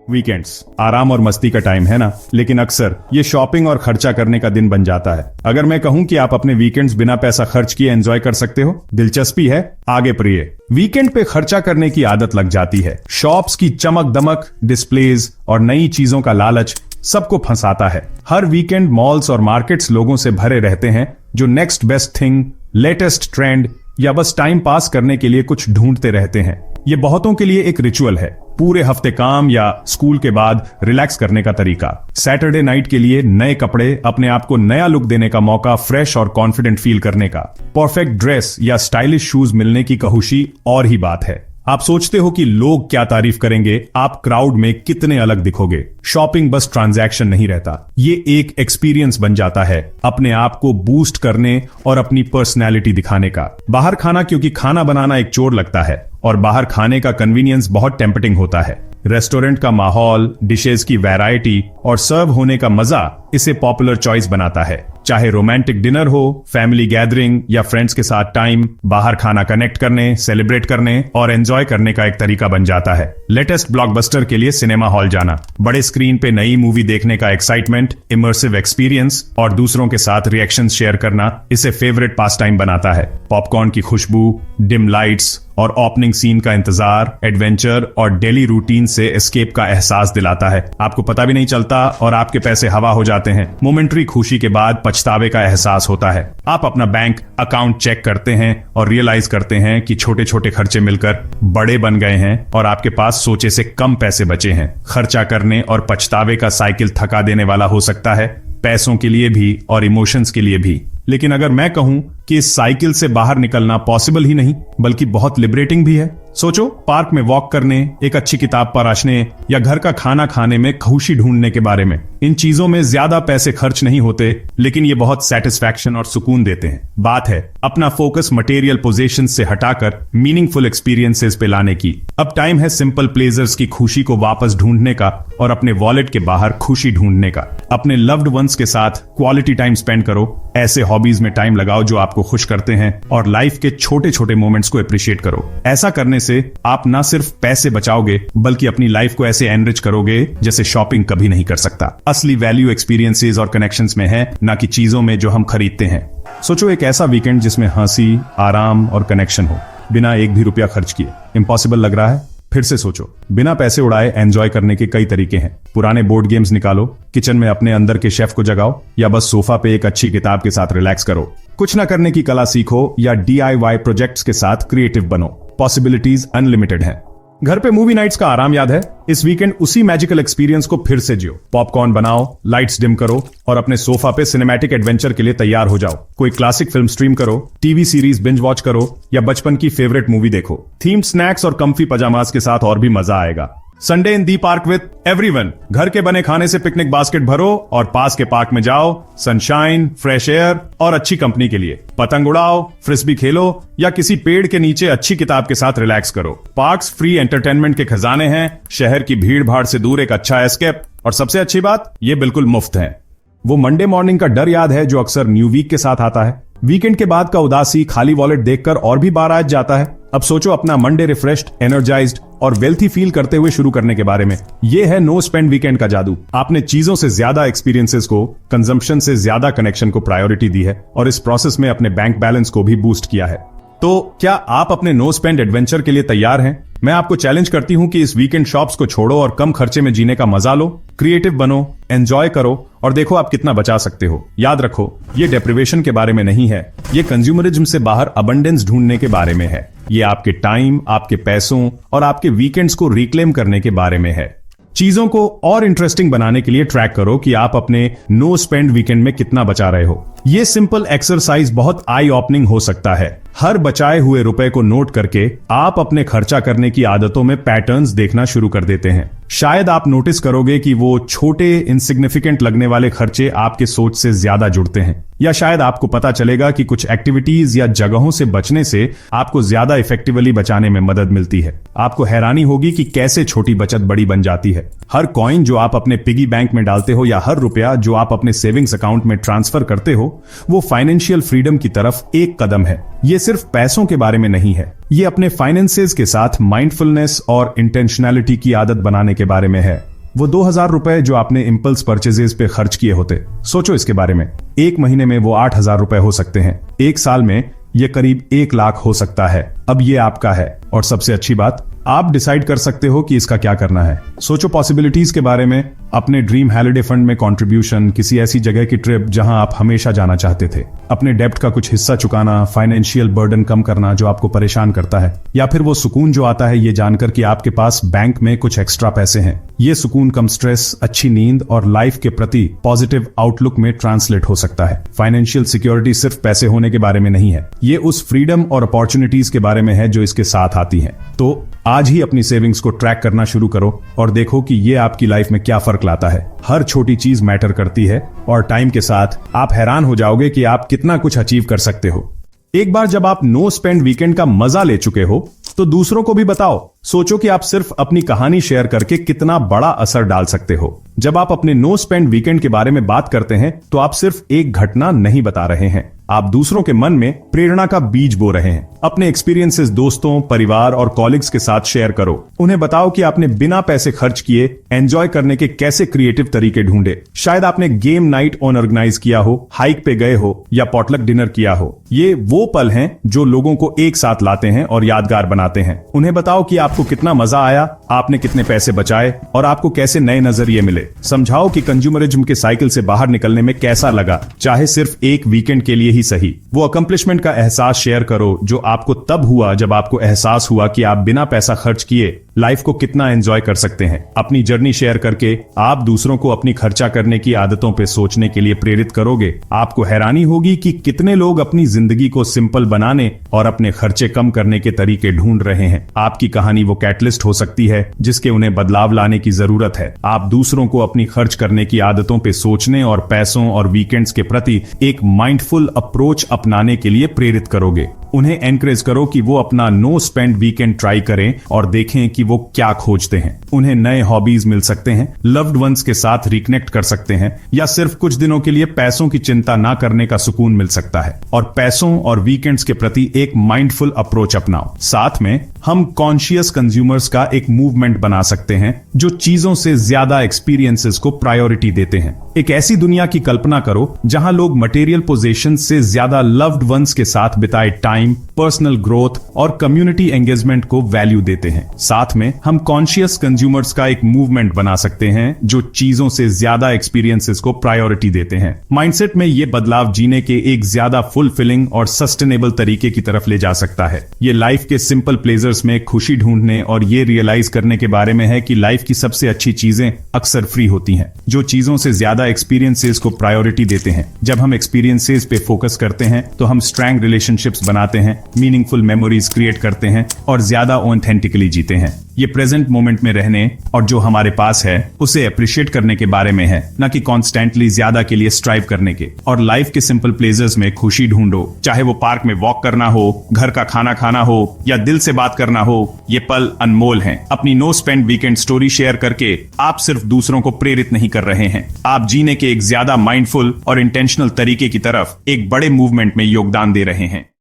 Weekends आराम और मस्ती का टाइम है ना, लेकिन अक्सर ये शॉपिंग और खर्चा करने का दिन बन जाता है। अगर मैं कहूं कि आप अपने वीकेंड्स बिना पैसा खर्च किए एंजॉय कर सकते हो, दिलचस्पी है? आगे पढ़िए। वीकेंड पे खर्चा करने की आदत लग जाती है। शॉप्स की चमक दमक, डिस्प्लेज और नई चीजों का लालच सबको फंसाता है। हर वीकेंड मॉल्स और मार्केट्स लोगों से भरे रहते हैं जो next best thing, latest trend या बस टाइम पास करने के लिए कुछ ढूंढते रहते हैं। ये बहुतों के लिए एक रिचुअल है, पूरे हफ्ते काम या स्कूल के बाद रिलैक्स करने का तरीका। सैटरडे नाइट के लिए नए कपड़े, अपने आप को नया लुक देने का मौका, फ्रेश और कॉन्फिडेंट फील करने का। परफेक्ट ड्रेस या स्टाइलिश शूज मिलने की खुशी और ही बात है। आप सोचते हो कि लोग क्या तारीफ करेंगे, आप क्राउड में कितने अलग दिखोगे। शॉपिंग बस ट्रांजैक्शन नहीं रहता, ये एक एक्सपीरियंस बन जाता है, अपने आप को बूस्ट करने और अपनी पर्सनैलिटी दिखाने का। बाहर खाना, क्योंकि खाना बनाना एक चोर लगता है और बाहर खाने का कन्वीनियंस बहुत टेम्पटिंग होता है। रेस्टोरेंट का माहौल, डिशेज की वैरायटी और सर्व होने का मजा इसे पॉपुलर चॉइस बनाता है। चाहे रोमांटिक डिनर हो, फैमिली गैदरिंग या फ्रेंड्स के साथ टाइम, बाहर खाना कनेक्ट करने, सेलिब्रेट करने और एंजॉय करने का एक तरीका बन जाता है। लेटेस्ट ब्लॉकबस्टर के लिए सिनेमा हॉल जाना, बड़े स्क्रीन पे नई मूवी देखने का एक्साइटमेंट, इमर्सिव एक्सपीरियंस और दूसरों के साथ रिएक्शंस शेयर करना इसे फेवरेट पास टाइम बनाता है। पॉपकॉर्न की खुशबू, डिम लाइट्स और ओपनिंग सीन का इंतजार एडवेंचर और डेली रूटीन से एस्केप का एहसास दिलाता है। आपको पता भी नहीं चलता और आपके पैसे हवा हो जाते हैं। मोमेंटरी खुशी के बाद पछतावे का एहसास होता है। आप अपना बैंक अकाउंट चेक करते हैं और रियलाइज करते हैं कि छोटे छोटे खर्चे मिलकर बड़े बन गए हैं और आपके पास सोचे से कम पैसे बचे हैं। खर्चा करने और पछतावे का साइकिल थका देने वाला हो सकता है, पैसों के लिए भी और इमोशंस के लिए भी। लेकिन अगर मैं कहूं कि इस साइकिल से बाहर निकलना पॉसिबल ही नहीं बल्कि बहुत लिबरेटिंग भी है। सोचो, पार्क में वॉक करने, एक अच्छी किताब पढ़ने या घर का खाना खाने में खुशी ढूंढने के बारे में। इन चीजों में ज्यादा पैसे खर्च नहीं होते, लेकिन ये बहुत सेटिस्फैक्शन और सुकून देते हैं। बात है अपना फोकस मटेरियल पोजेशन से हटाकर मीनिंगफुल एक्सपीरियंसेस पे लाने की। अब टाइम है सिंपल प्लेजर्स की खुशी को वापस ढूंढने का और अपने वॉलेट के बाहर खुशी ढूंढने का। अपने लव्ड वंस के साथ क्वालिटी टाइम स्पेंड करो, ऐसे हॉबीज में टाइम लगाओ जो आपको खुश करते हैं और लाइफ के छोटे छोटे मोमेंट्स को अप्रिशिएट करो। ऐसा करने से आप न सिर्फ पैसे बचाओगे बल्कि अपनी लाइफ को ऐसे एनरिच करोगे जैसे शॉपिंग कभी नहीं कर सकता। असली वैल्यू एक्सपीरियंसेस और कनेक्शंस में है, ना कि चीजों में जो हम खरीदते हैं। सोचो, एक ऐसा वीकेंड जिसमें हंसी, आराम और कनेक्शन हो, बिना एक भी रुपया खर्च किए। इम्पॉसिबल लग रहा है? फिर से सोचो, बिना पैसे उड़ाए एंजॉय करने के कई तरीके हैं। पुराने बोर्ड गेम्स निकालो, किचन में अपने अंदर के शेफ को जगाओ या बस सोफा पे एक अच्छी किताब के साथ रिलैक्स करो। कुछ ना करने की कला सीखो या DIY प्रोजेक्ट्स के साथ क्रिएटिव बनो। पॉसिबिलिटीज अनलिमिटेड हैं। घर पे मूवी नाइट्स का आराम याद है? इस वीकेंड उसी मैजिकल एक्सपीरियंस को फिर से जियो। पॉपकॉर्न बनाओ, लाइट्स डिम करो और अपने सोफा पे सिनेमैटिक एडवेंचर के लिए तैयार हो जाओ। कोई क्लासिक फिल्म स्ट्रीम करो, टीवी सीरीज बिंज वॉच करो या बचपन की फेवरेट मूवी देखो। थीम्ड स्नैक्स और कंफी पजामास के साथ और भी मजा आएगा। Sunday in the park with everyone. घर के बने खाने से पिकनिक बास्केट भरो और पास के पार्क में जाओ। सनशाइन, फ्रेश एयर और अच्छी कंपनी के लिए पतंग उड़ाओ, फ्रिस्बी खेलो या किसी पेड़ के नीचे अच्छी किताब के साथ रिलैक्स करो। पार्क्स फ्री एंटरटेनमेंट के खजाने हैं, शहर की भीड़ भाड़ से दूर एक अच्छा एस्केप। और सबसे अच्छी बात, ये बिल्कुल मुफ्त है। वो मंडे मॉर्निंग का डर याद है जो अक्सर न्यू वीक के साथ आता है? वीकेंड के बाद का उदासी, खाली वॉलेट देखकर और भी बार आ जाता है। अब सोचो अपना मंडे रिफ्रेश्ड, एनर्जाइज्ड और वेल्थी फील करते हुए शुरू करने के बारे में। यह है नो स्पेंड वीकेंड का जादू। आपने चीजों से ज्यादा एक्सपीरियंसेस को, कंजम्पशन से ज्यादा कनेक्शन को प्रायोरिटी दी है और इस प्रोसेस में अपने बैंक बैलेंस को भी बूस्ट किया है। तो क्या आप अपने नो स्पेंड एडवेंचर के लिए तैयार हैं? मैं आपको चैलेंज करती हूं कि इस वीकेंड शॉप्स को छोड़ो और कम खर्चे में जीने का मजा लो, क्रिएटिव बनो, एंजॉय करो और देखो आप कितना बचा सकते हो। याद रखो, ये डेप्रिवेशन के बारे में नहीं है, ये कंज्यूमरिज्म से बाहर अबंडेंस ढूंढने के बारे में है। ये आपके टाइम, आपके पैसों और आपके वीकेंड्स को रिक्लेम करने के बारे में है। चीजों को और इंटरेस्टिंग बनाने के लिए ट्रैक करो कि आप अपने नो स्पेंड वीकेंड में कितना बचा रहे हो। ये सिंपल एक्सरसाइज बहुत आई ओपनिंग हो सकता है। हर बचाए हुए रुपए को नोट करके आप अपने खर्चा करने की आदतों में पैटर्न्स देखना शुरू कर देते हैं। शायद आप नोटिस करोगे कि वो छोटे इनसिग्निफिकेंट लगने वाले खर्चे आपके सोच से ज्यादा जुड़ते हैं, या शायद आपको पता चलेगा कि कुछ एक्टिविटीज या जगहों से बचने से आपको ज्यादा इफेक्टिवली बचाने में मदद मिलती है। आपको हैरानी होगी कि कैसे छोटी बचत बड़ी बन जाती है। हर कॉइन जो आप अपने पिगी बैंक में डालते हो या हर रुपया जो आप अपने सेविंग्स अकाउंट में ट्रांसफर करते हो, वो फाइनेंशियल फ्रीडम की तरफ एक कदम है। ये सिर्फ पैसों के बारे में नहीं है, ये अपने फाइनेंसेस के साथ माइंडफुलनेस और इंटेंशनैलिटी की आदत बनाने के बारे में है। वो 2,000 रुपए जो आपने इम्पल्स परचेजेस पे खर्च किए होते। सोचो इसके बारे में, एक महीने में वो 8,000 रुपए हो सकते हैं, एक साल में ये करीब 1 लाख हो सकता है। अब ये आपका है, और सबसे अच्छी बात, आप डिसाइड कर सकते हो कि इसका क्या करना है। सोचो पॉसिबिलिटीज के बारे में, अपने ड्रीम हॉलिडे फंड में कंट्रीब्यूशन, किसी ऐसी जगह की ट्रिप जहां आप हमेशा जाना चाहते थे, अपने डेब्ट का कुछ हिस्सा चुकाना, फाइनेंशियल बर्डन कम करना जो आपको परेशान करता है, या फिर वो सुकून जो आता है ये जानकर कि आपके पास बैंक में कुछ एक्स्ट्रा पैसे हैं। ये सुकून कम स्ट्रेस, अच्छी नींद और लाइफ के प्रति पॉजिटिव आउटलुक में ट्रांसलेट हो सकता है। फाइनेंशियल सिक्योरिटी सिर्फ पैसे होने के बारे में नहीं है, ये उस फ्रीडम और अपॉर्चुनिटीज के बारे में है जो इसके साथ आती हैं। तो आज ही अपनी सेविंग्स को ट्रैक करना शुरू करो और देखो कि ये आपकी लाइफ में क्या फर्क लाता है। हर छोटी चीज मैटर करती है और टाइम के साथ आप हैरान हो जाओगे कि आप कितना कुछ अचीव कर सकते हो। एक बार जब आप नो स्पेंड वीकेंड का मजा ले चुके हो तो दूसरों को भी बताओ। सोचो कि आप सिर्फ अपनी कहानी शेयर करके कितना बड़ा असर डाल सकते हो। जब आप अपने नो स्पेंड वीकेंड के बारे में बात करते हैं तो आप सिर्फ एक घटना नहीं बता रहे हैं, आप दूसरों के मन में प्रेरणा का बीज बो रहे हैं। अपने एक्सपीरियंसेस दोस्तों, परिवार और कॉलिग्स के साथ शेयर करो। उन्हें बताओ कि आपने बिना पैसे खर्च किए एंजॉय करने के कैसे क्रिएटिव तरीके ढूंढे। शायद आपने गेम नाइट ऑर्गेनाइज किया हो, हाइक पे गए हो या पॉटलक डिनर किया हो। ये वो पल हैं जो लोगों को एक साथ लाते हैं और यादगार बनाते हैं। उन्हें बताओ कि आपको कितना मजा आया, आपने कितने पैसे बचाए और आपको कैसे नए नजरिए मिले। समझाओ कि कंज्यूमरिज्म के साइकिल से बाहर निकलने में कैसा लगा, चाहे सिर्फ एक वीकेंड के लिए ही सही। वो अकम्प्लिशमेंट का एहसास शेयर करो जो आपको तब हुआ जब आपको एहसास हुआ कि आप बिना पैसा खर्च किए लाइफ को कितना एंजॉय कर सकते हैं। अपनी जर्नी शेयर करके आप दूसरों को अपनी खर्चा करने की आदतों पे सोचने के लिए प्रेरित करोगे। आपको हैरानी होगी कि कितने लोग अपनी जिंदगी को सिंपल बनाने और अपने खर्चे कम करने के तरीके ढूंढ रहे हैं। आपकी कहानी वो कैटलिस्ट हो सकती है जिसके उन्हें बदलाव लाने की जरूरत है। आप दूसरों को अपनी खर्च करने की आदतों पे सोचने और पैसों और वीकेंड्स के प्रति एक माइंडफुल अप्रोच अपनाने के लिए प्रेरित करोगे। उन्हें एनकरेज करो कि वो अपना नो स्पेंड वीकेंड ट्राई करें और देखें कि वो क्या खोजते हैं। उन्हें नए हॉबीज मिल सकते हैं, लव्ड वंस के साथ रिकनेक्ट कर सकते हैं, या सिर्फ कुछ दिनों के लिए पैसों की चिंता ना करने का सुकून मिल सकता है। और पैसों और वीकेंड्स के प्रति एक माइंडफुल अप्रोच अपनाओ। साथ में हम कॉन्शियस कंज्यूमर्स का एक मूवमेंट बना सकते हैं जो चीजों से ज्यादा एक्सपीरियंसेस को प्रायोरिटी देते हैं। एक ऐसी दुनिया की कल्पना करो जहां लोग मटेरियल पोजेशंस से ज्यादा लव्ड वंस के साथ बिताए टाइम, पर्सनल ग्रोथ और कम्युनिटी एंगेजमेंट को वैल्यू देते हैं। साथ में हम कॉन्शियस कंज्यूमर्स का एक मूवमेंट बना सकते हैं जो चीजों से ज्यादा एक्सपीरियंसेस को प्रायोरिटी देते हैं। माइंडसेट में ये बदलाव जीने के एक ज्यादा फुलफिलिंग और सस्टेनेबल तरीके की तरफ ले जा सकता है। ये लाइफ के सिंपल प्लेजर्स में खुशी ढूंढने और ये रियलाइज करने के बारे में है कि लाइफ की सबसे अच्छी चीजें अक्सर फ्री होती हैं, जो चीजों से ज्यादा एक्सपीरियंसेस को प्रायोरिटी देते हैं। जब हम एक्सपीरियंसेस पे फोकस करते हैं तो हम स्ट्रॉन्ग रिलेशनशिप्स बनाते हैं, मीनिंगफुल मेमोरीज क्रिएट करते हैं और ज्यादा ऑथेंटिकली जीते हैं। ये प्रेजेंट मोमेंट में रहने और जो हमारे पास है उसे अप्रिशिएट करने के बारे में है, न कि कॉन्स्टेंटली ज्यादा के लिए स्ट्राइव करने के। और लाइफ के सिंपल प्लेजर्स में खुशी ढूंढो, चाहे वो पार्क में वॉक करना हो, घर का खाना खाना हो या दिल से बात करना हो। ये पल अनमोल हैं। अपनी no spend weekend story share करके आप सिर्फ दूसरों को प्रेरित नहीं कर रहे हैं, आप जीने के एक ज्यादा माइंडफुल और इंटेंशनल तरीके की तरफ एक बड़े मूवमेंट में योगदान दे रहे हैं।